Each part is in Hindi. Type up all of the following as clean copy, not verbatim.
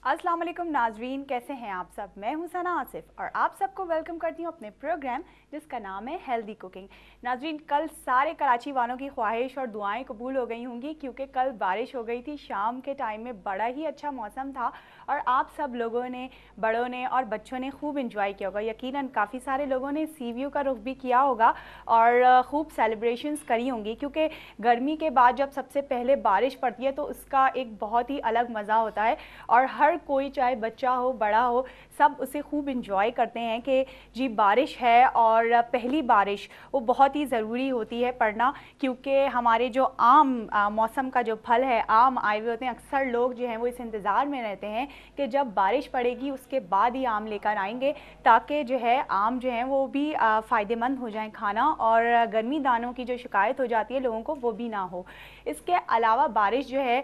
अस्सलाम वालेकुम नाजरीन, कैसे हैं आप सब। मैं हूं सना आसिफ और आप सबको वेलकम करती हूं अपने प्रोग्राम जिसका नाम है हेल्दी कुकिंग। नाजरीन, कल सारे कराची वालों की ख्वाहिश और दुआएं कबूल हो गई होंगी क्योंकि कल बारिश हो गई थी। शाम के टाइम में बड़ा ही अच्छा मौसम था और आप सब लोगों ने, बड़ों ने और बच्चों ने खूब इंजॉय किया होगा। यकीनन काफ़ी सारे लोगों ने सी व्यू का रुख भी किया होगा और खूब सेलिब्रेशंस करी होंगी क्योंकि गर्मी के बाद जब सबसे पहले बारिश पड़ती है तो उसका एक बहुत ही अलग मज़ा होता है और हर कोई, चाहे बच्चा हो बड़ा हो, सब उसे खूब इंजॉय करते हैं कि जी बारिश है। और पहली बारिश वो बहुत ही ज़रूरी होती है पढ़ना क्योंकि हमारे जो आम मौसम का जो फल है, आम आए हुए होते हैं। अक्सर लोग जो हैं वो इस इंतज़ार में रहते हैं कि जब बारिश पड़ेगी उसके बाद ही आम लेकर आएंगे ताकि जो है आम जो हैं वो भी फ़ायदेमंद हो जाएं खाना और गर्मी दानों की जो शिकायत हो जाती है लोगों को वो भी ना हो। इसके अलावा बारिश जो है,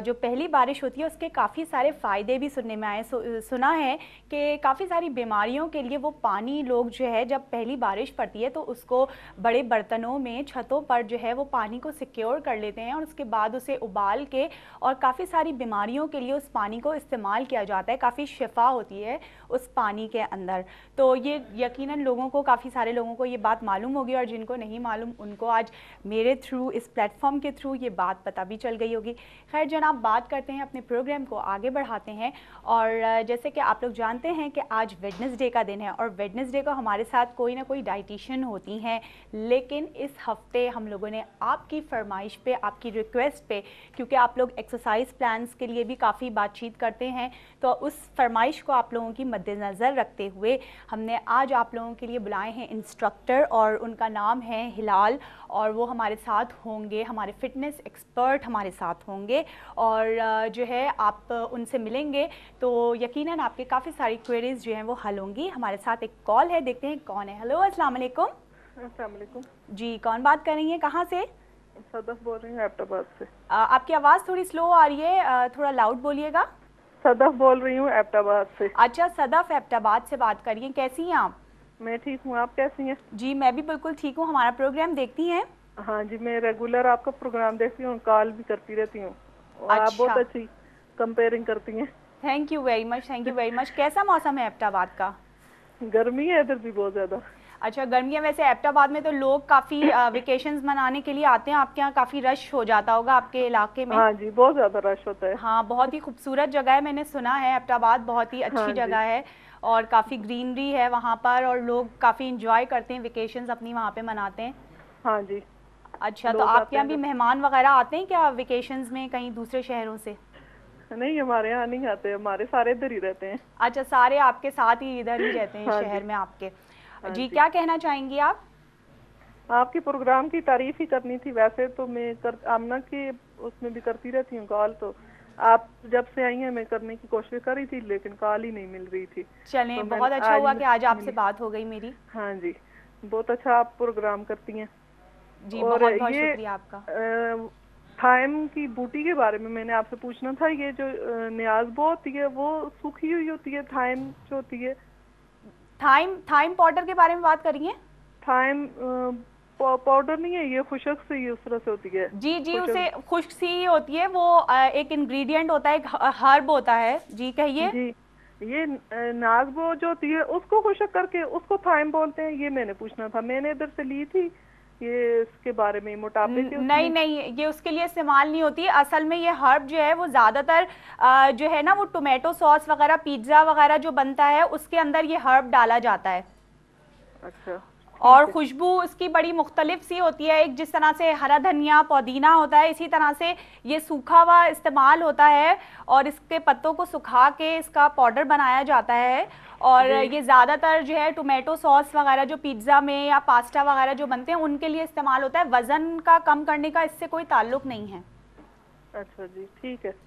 जो पहली बारिश होती है उसके काफ़ी सारे फ़ायदे भी सुनने में आए। सुना है कि काफ़ी सारी बीमारियों के लिए वो पानी लोग जो है जब पहली बारिश पड़ती है तो उसको बड़े बर्तनों में, छतों पर जो है वो पानी को सिक्योर कर लेते हैं और उसके बाद उसे उबाल के, और काफ़ी सारी बीमारियों के लिए उस पानी को इस्तेमाल किया जाता है। काफ़ी शिफा होती है उस पानी के अंदर। तो ये यकीनन लोगों को, काफ़ी सारे लोगों को ये बात मालूम होगी और जिनको नहीं मालूम उनको आज मेरे थ्रू, इस प्लेटफॉर्म के थ्रू ये बात पता भी चल गई होगी। खैर जनाब, बात करते हैं, अपने प्रोग्राम को आगे बढ़ाते हैं। और जैसे कि आप लोग जानते हैं कि आज वेडनेसडे का दिन है और वेडनेसडे को हमारे साथ कोई ना कोई डाइटिशियन होती हैं, लेकिन इस हफ्ते हम लोगों ने आपकी फरमाइश पे, आपकी रिक्वेस्ट पे, क्योंकि आप लोग एक्सरसाइज प्लान्स के लिए भी काफ़ी बातचीत करते हैं, तो उस फरमाइश को आप लोगों की मद्देनज़र रखते हुए हमने आज आप लोगों के लिए बुलाए हैं इंस्ट्रक्टर और उनका नाम है हिलाल और वो हमारे साथ होंगे, हमारे फिटनेस एक्सपर्ट हमारे साथ होंगे और जो है आप उनसे मिलेंगे तो यकीनन आपके काफ़ी सारी क्वेरीज जो हैं वो हल होंगी। हमारे साथ एक कॉल है, देखते हैं कौन है। हेलो, अस्सलाम वालेकुम। अस्सलाम वालेकुम जी, कौन बात कर रही हैं, कहाँ से? सदफ बोल रही हूँ एबटाबाद से। आपकी आवाज़ थोड़ी स्लो आ रही है, थोड़ा लाउड बोलिएगा। सदफ बोल रही हूँ एबटाबाद से। अच्छा, सदफ एबटाबाद से बात करिए। कैसी हैं आप? मैं ठीक हूँ, आप कैसी हैं? जी मैं भी बिल्कुल ठीक हूँ। हमारा प्रोग्राम देखती हैं? हाँ जी, मैं रेगुलर आपका प्रोग्राम देखती हूँ, कॉल भी करती रहती हूँ। आप बहुत अच्छा, अच्छी कंपेयरिंग करती हैं। Thank you very much, thank you very much. कैसा मौसम है एबटाबाद का? गर्मी है इधर भी बहुत ज़्यादा। अच्छा, गर्मियाँ। वैसे एबटाबाद में तो लोग काफ़ी वेकेशंस मनाने के लिए आते हैं। आपके यहाँ काफ़ी रश हो जाता होगा आपके इलाके में? हाँ जी, बहुत ज़्यादा रश होता है। हाँ, बहुत ही खूबसूरत जगह है, मैंने सुना है एबटाबाद बहुत ही अच्छी हाँ जी। जगह है और काफ़ी ग्रीनरी है वहाँ पर और लोग काफ़ी इंजॉय करते हैं, वेकेशंस अपनी वहाँ पे मनाते हैं। हाँ जी, अच्छा, तो लोग आपके आते यहाँ हैं भी मेहमान वगैरह आते हैं क्या वेकेशंस में कहीं दूसरे शहरों से? नहीं, हमारे यहाँ नहीं आते, हमारे सारे इधर ही रहते हैं। अच्छा, सारे आपके साथ ही इधर ही रहते हैं हाँ जी। शहर में आपके। हाँ जी, जी, क्या कहना चाहेंगी आप? आपके प्रोग्राम की तारीफ ही करनी थी। वैसे तो मैं आमना के उसमें भी करती रहती हूँ कॉल, तो आप जब से आई हैं मैं करने की कोशिश करी थी लेकिन कॉल ही नहीं मिल रही थी। तो चलें, मैं बहुत अच्छा आज हुआ कि आज आपसे मिली। बात हो गई मेरी। हाँ जी, बहुत अच्छा आप प्रोग्राम करती हैं। जी, और बहुत बहुत ये शुक्रिया आपका। थाइम की बूटी के बारे में मैंने आपसे पूछना था। ये जो न्याज़बो होती है वो सूखी हुई होती है, थाइम जो होती है? थाइम, थाइम पाउडर के बारे में बात करिए। थाइम पाउडर नहीं है, ये खुशक से ही उस तरह से होती है। जी जी, खुशक। उसे खुश्क सी होती है वो, एक इंग्रेडिएंट होता है, एक हर्ब होता है। जी कहिए। जी, ये नाज़बो जो होती है उसको खुशक करके उसको थाइम बोलते हैं। ये मैंने पूछना था, मैंने इधर से ली थी ये, इसके बारे में, मोटापे के नहीं उसमें। नहीं, ये उसके लिए इस्तेमाल नहीं होती। असल में ये हर्ब जो है वो ज़्यादातर जो है ना वो टोमेटो सॉस वगैरह, पिज्ज़ा वगैरह जो बनता है उसके अंदर ये हर्ब डाला जाता है। अच्छा, और ठीक है। खुशबू उसकी बड़ी मुख्तलिफ सी होती है। एक जिस तरह से हरा धनिया, पुदीना होता है, इसी तरह से ये सूखा हुआ इस्तेमाल होता है और इसके पत्तों को सुखा के इसका पाउडर बनाया जाता है। और जी, ये ज़्यादातर जो है टोमेटो सॉस वगैरह जो पिज़्ज़ा में या पास्ता वगैरह जो बनते हैं उनके लिए इस्तेमाल होता है। वज़न का कम करने का इससे कोई ताल्लुक़ नहीं है। अच्छा जी, ठीक है।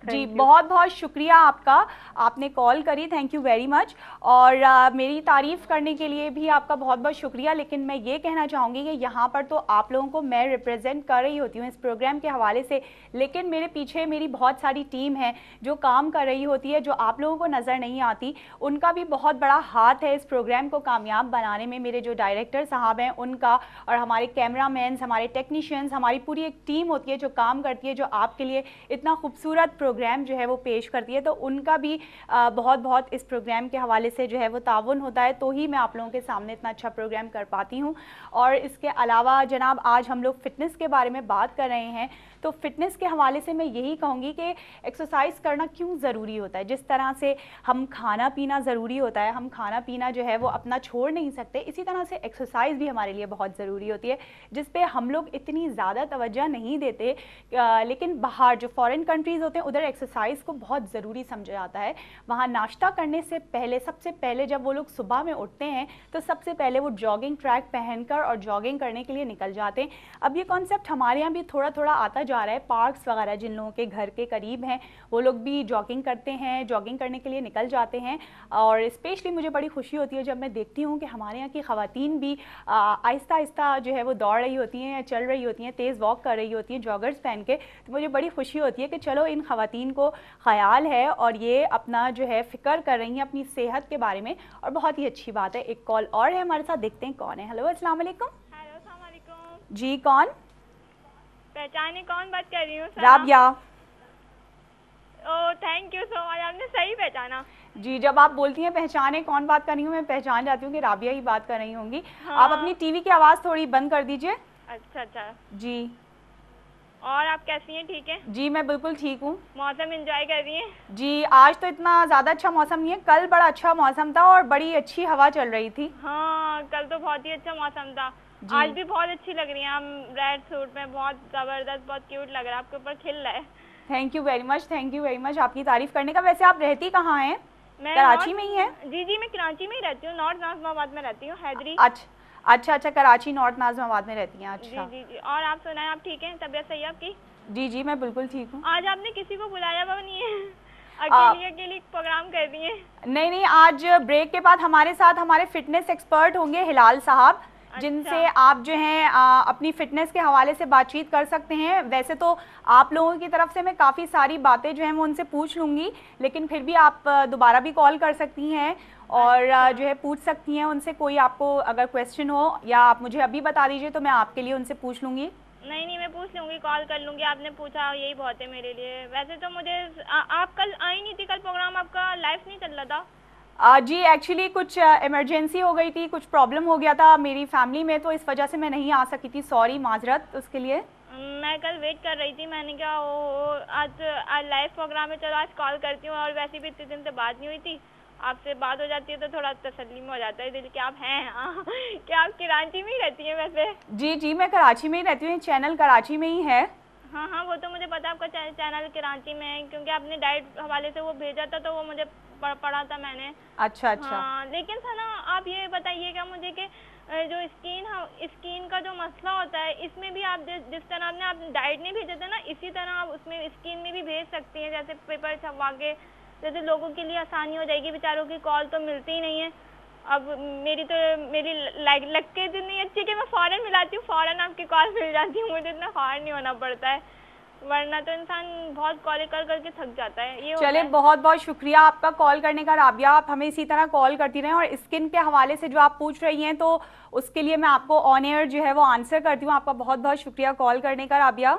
जी, थैंक यू। बहुत बहुत शुक्रिया आपका, आपने कॉल करी, थैंक यू वेरी मच। और मेरी तारीफ़ करने के लिए भी आपका बहुत बहुत शुक्रिया। लेकिन मैं ये कहना चाहूँगी कि यहाँ पर तो आप लोगों को मैं रिप्रेजेंट कर रही होती हूँ इस प्रोग्राम के हवाले से, लेकिन मेरे पीछे मेरी बहुत सारी टीम है जो काम कर रही होती है, जो आप लोगों को नज़र नहीं आती। उनका भी बहुत बड़ा हाथ है इस प्रोग्राम को कामयाब बनाने में। मेरे जो डायरेक्टर साहब हैं उनका, और हमारे कैमरामैन, हमारे टेक्नीशियंस, हमारी पूरी एक टीम होती है जो काम करती है, जो आपके लिए इतना खूबसूरत प्रोग्राम जो है वो पेश करती है, तो उनका भी बहुत बहुत इस प्रोग्राम के हवाले से जो है वो ताउन होता है, तो ही मैं आप लोगों के सामने इतना अच्छा प्रोग्राम कर पाती हूँ। और इसके अलावा जनाब आज हम लोग फ़िटनेस के बारे में बात कर रहे हैं, तो फ़िटनेस के हवाले से मैं यही कहूँगी कि एक्सरसाइज करना क्यों ज़रूरी होता है। जिस तरह से हम खाना पीना ज़रूरी होता है, हम खाना पीना जो है वो अपना छोड़ नहीं सकते, इसी तरह से एक्सरसाइज भी हमारे लिए बहुत ज़रूरी होती है, जिस पे हम लोग इतनी ज़्यादा तवज्जो नहीं देते। लेकिन बाहर जो फॉरेन कंट्रीज़ होते हैं उधर एक्सरसाइज को बहुत ज़रूरी समझा जाता है। वहाँ नाश्ता करने से पहले, सबसे पहले जब वो लोग सुबह में उठते हैं तो सबसे पहले वो जॉगिंग ट्रैक पहनकर और जॉगिंग करने के लिए निकल जाते हैं। अब ये कॉन्सेप्ट हमारे यहाँ भी थोड़ा थोड़ा आता जा रहा है। पार्क्स वगैरह जिन लोगों के घर के करीब हैं वो लोग भी जॉगिंग करते हैं, जॉगिंग करने के लिए निकल जाते हैं। और स्पेशली मुझे बड़ी खुशी होती है जब मैं देखती हूँ कि हमारे यहाँ की ख़वातीन भी आहिस्ता आहिस्ता जो है वो दौड़ रही होती हैं या चल रही होती हैं, तेज़ वॉक कर रही होती हैं जॉगर्स पहन के। तो मुझे बड़ी खुशी होती है कि चलो इन ख़वातीन को ख़याल है और ये अपना जो है फ़िक्र कर रही हैं अपनी सेहत के बारे में, और बहुत ही अच्छी बात है। एक कॉल और है हमारे साथ, देखते हैं कौन है। हेलो, अस्सलाम वालेकुम। हेलो, अस्सलाम वालेकुम। जी, कौन? पहचाने कौन बात कर रही हूँ? राबिया। ओह, थैंक यू सो मच, आपने सही पहचाना। जी, जब आप बोलती हैं पहचाने कौन बात कर रही हूँ, मैं पहचान जाती हूँ कि राबिया ही बात कर रही होंगी। हाँ। आप अपनी टीवी की आवाज़ थोड़ी बंद कर दीजिए। अच्छा अच्छा जी। और आप कैसी हैं? ठीक है जी, मैं बिल्कुल ठीक हूँ। मौसम एंजॉय कर रही हैं? जी, आज तो इतना ज़्यादा अच्छा मौसम नहीं है, कल बड़ा अच्छा मौसम था और बड़ी अच्छी हवा चल रही थी। हाँ, कल तो बहुत ही अच्छा मौसम था। आज भी बहुत अच्छी लग रही हैं हम रेड सूट में, बहुत ज़बरदस्त, बहुत क्यूट लग रहा है, आपके ऊपर खिल रहा है। Thank you very much, thank you very much आपकी तारीफ़ करने का। वैसे आप रहती कहाँ हैं? मैं कराची में ही हैं? जी जी, मैं कराची में ही रहती हूँ, नॉर्थ नाज़िमाबाद में रहती हूँ, हैदरी। अच्छा अच्छा, कराची नॉर्थ नाज़िमाबाद में रहती हैं। अच्छा जी जी जी। और आप सुनाएं, आप ठीक हैं? तबीयत सही है आपकी? जी जी, मैं बिल्कुल ठीक हूँ। आज आपने किसी को बुलाया हुआ नहीं है, अकेली प्रोग्राम कर रही हैं? नहीं नहीं, आज ब्रेक के बाद हमारे साथ हमारे फिटनेस एक्सपर्ट होंगे हिलाल साहब, जिनसे आप जो हैं अपनी फ़िटनेस के हवाले से बातचीत कर सकते हैं। वैसे तो आप लोगों की तरफ से मैं काफ़ी सारी बातें जो हैं वो उनसे पूछ लूँगी, लेकिन फिर भी आप दोबारा भी कॉल कर सकती हैं और जो है पूछ सकती हैं उनसे। कोई आपको अगर क्वेश्चन हो या आप मुझे अभी बता दीजिए तो मैं आपके लिए उनसे पूछ लूँगी। नहीं नहीं, मैं पूछ लूँगी, कॉल कर लूँगी। आपने पूछा यही बहुत है मेरे लिए। वैसे तो मुझे आप कल आई नहीं थी, कल प्रोग्राम आपका लाइव नहीं चल रहा था? जी, एक्चुअली कुछ इमरजेंसी हो गई थी, कुछ प्रॉब्लम हो गया था मेरी फैमिली में, तो इस वजह से मैं नहीं आ सकी थी। सॉरी, माजरत उसके लिए। मैं कल वेट कर रही थी, मैंने कहा ओ आज लाइव प्रोग्राम है, चलो आज कॉल करती हूँ। और वैसे भी इतने दिन से बात नहीं हुई थी, आपसे बात हो जाती है तो थोड़ा तसल्ली में हो जाता है दिल कि आप हैं। हाँ, क्या आप कराची में ही रहती हैं वैसे? जी जी, मैं कराची में ही रहती हूँ, चैनल कराची में ही है। हाँ हाँ, वो तो मुझे पता है आपका चैनल कराची में है, क्योंकि आपने डाइट हवाले से वो भेजा था तो वो मुझे पढ़ा था मैंने। अच्छा अच्छा। हाँ, लेकिन सना आप ये बताइएगा मुझे कि जो स्किन का जो मसला होता है, इसमें भी आप जिस तरह आपने आप डाइट नहीं भेजे थे ना, इसी तरह आप उसमें स्किन में भी भेज सकती हैं, जैसे पेपर छपवा के, जैसे लोगों के लिए आसानी हो जाएगी। बेचारों की कॉल तो मिलती ही नहीं है। अब मेरी लग के इतनी अच्छी कि मैं फ़ौरन मिलाती हूँ, फ़ौरन आपकी कॉल मिल जाती है, मुझे इतना हार्ड नहीं होना पड़ता है, वरना तो इंसान बहुत कॉल करके थक जाता है। ये चले, बहुत बहुत शुक्रिया आपका कॉल करने का राबिया। आप हमें इसी तरह कॉल करती रहें, और स्किन के हवाले से जो आप पूछ रही हैं तो उसके लिए मैं आपको ऑन एयर जो है वो आंसर करती हूँ। आपका बहुत बहुत शुक्रिया कॉल करने का Rabia.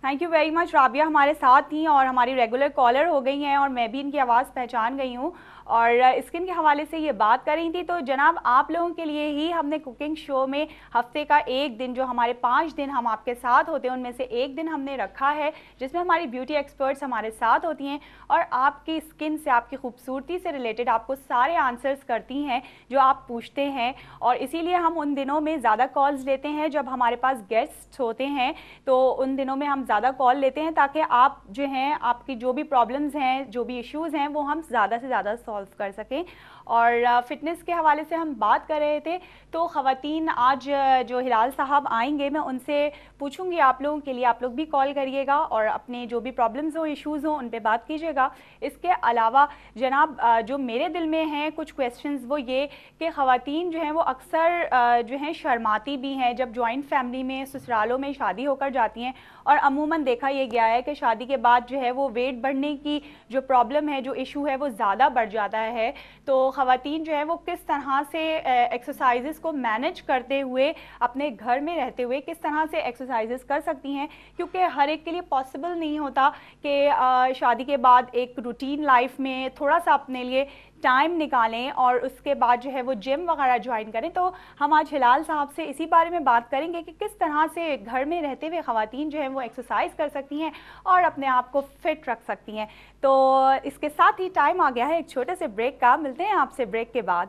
Thank you very much. Rabia हमारे साथ थी और हमारी रेगुलर कॉलर हो गई हैं, और मैं भी इनकी आवाज़ पहचान गई हूँ और स्किन के हवाले से ये बात कर रही थी। तो जनाब, आप लोगों के लिए ही हमने कुकिंग शो में हफ्ते का एक दिन, जो हमारे 5 दिन हम आपके साथ होते हैं, उनमें से एक दिन हमने रखा है जिसमें हमारी ब्यूटी एक्सपर्ट्स हमारे साथ होती हैं और आपकी स्किन से, आपकी खूबसूरती से रिलेटेड आपको सारे आंसर्स करती हैं जो आप पूछते हैं। और इसीलिए हम उन दिनों में ज़्यादा कॉल्स लेते हैं जब हमारे पास गेस्ट होते हैं, तो उन दिनों में हम ज़्यादा कॉल लेते हैं ताकि आप जो हैं, आपकी जो भी प्रॉब्लम्स हैं, जो भी इश्यूज़ हैं, वो हम ज़्यादा से ज़्यादा सॉल्व कर सकें। और फ़िटनेस के हवाले से हम बात कर रहे थे, तो ख़वातीन आज जो हिलाल साहब आएंगे, मैं उनसे पूछूंगी आप लोगों के लिए। आप लोग भी कॉल करिएगा और अपने जो भी प्रॉब्लम्स हो, इश्यूज़ हो, उन पे बात कीजिएगा। इसके अलावा जनाब, जो मेरे दिल में हैं कुछ क्वेश्चंस, वो ये कि ख़वातीन जो हैं वो अक्सर जो हैं शर्माती भी हैं जब जॉइंट फैमिली में, ससुरालों में शादी होकर जाती हैं। और अमूमन देखा ये गया है कि शादी के बाद जो है वो वेट बढ़ने की जो प्रॉब्लम है, जो इशू है, वो ज़्यादा बढ़ जाता है। तो ख़वातीन जो है वो किस तरह से एक्सरसाइजेस को मैनेज करते हुए अपने घर में रहते हुए किस तरह से एक्सरसाइजेस कर सकती हैं, क्योंकि हर एक के लिए पॉसिबल नहीं होता कि शादी के बाद एक रूटीन लाइफ में थोड़ा सा अपने लिए टाइम निकालें और उसके बाद जो है वो जिम वगैरह ज्वाइन करें। तो हम आज हिलाल साहब से इसी बारे में बात करेंगे कि किस तरह से घर में रहते हुए ख़वातीन जो है वो एक्सरसाइज कर सकती हैं और अपने आप को फिट रख सकती हैं। तो इसके साथ ही टाइम आ गया है एक छोटे से ब्रेक का, मिलते हैं आपसे ब्रेक के बाद।